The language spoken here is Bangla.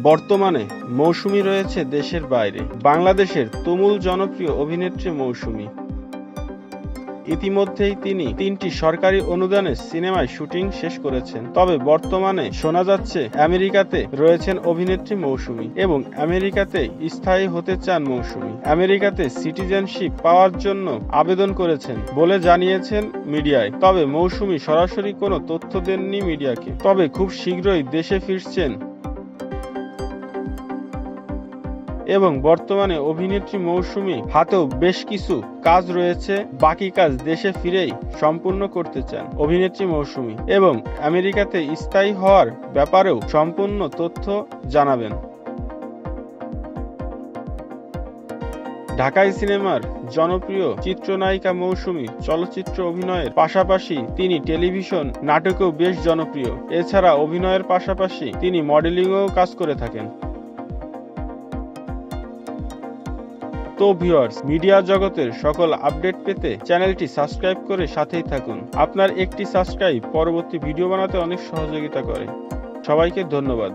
বর্তমানে মৌসুমী রয়েছে দেশের বাইরে। বাংলাদেশের তুমুল জনপ্রিয় অভিনেত্রী মৌসুমী। ইতিমধ্যেই তিনি 3টি সরকারি অনুদানে সিনেমায় শুটিং শেষ করেছেন। তবে বর্তমানে শোনা যাচ্ছে আমেরিকাতে রয়েছেন অভিনেত্রী মৌসুমী এবং আমেরিকাতে স্থায়ী হতে চান মৌসুমী। আমেরিকাতে সিটিজেনশিপ পাওয়ার জন্য আবেদন করেছেন বলে জানিয়েছেন মিডিয়ায়। তবে মৌসুমী সরাসরি কোনো তথ্য দেননি মিডিয়াকে। তবে খুব শীঘ্রই দেশে ফিরছেন এবং বর্তমানে অভিনেত্রী মৌসুমী হাতেও বেশ কিছু কাজ রয়েছে। বাকি কাজ দেশে ফিরেই সম্পূর্ণ করতে চান অভিনেত্রী মৌসুমী এবং আমেরিকাতে স্থায়ী হওয়ার ব্যাপারেও সম্পূর্ণ তথ্য জানাবেন। ঢাকাই সিনেমার জনপ্রিয় চিত্রনায়িকা মৌসুমী চলচ্চিত্র অভিনয়ের পাশাপাশি তিনি টেলিভিশন নাটকেও বেশ জনপ্রিয়। এছাড়া অভিনয়ের পাশাপাশি তিনি মডেলিংয়েও কাজ করে থাকেন। তো ভিউয়ার্স, মিডিয়া জগতের সকল আপডেট পেতে চ্যানেলটি সাবস্ক্রাইব করে সাথেই থাকুন। আপনার একটি সাবস্ক্রাইব পরবর্তী ভিডিও বানাতে অনেক সহযোগিতা করে। সবাইকে ধন্যবাদ।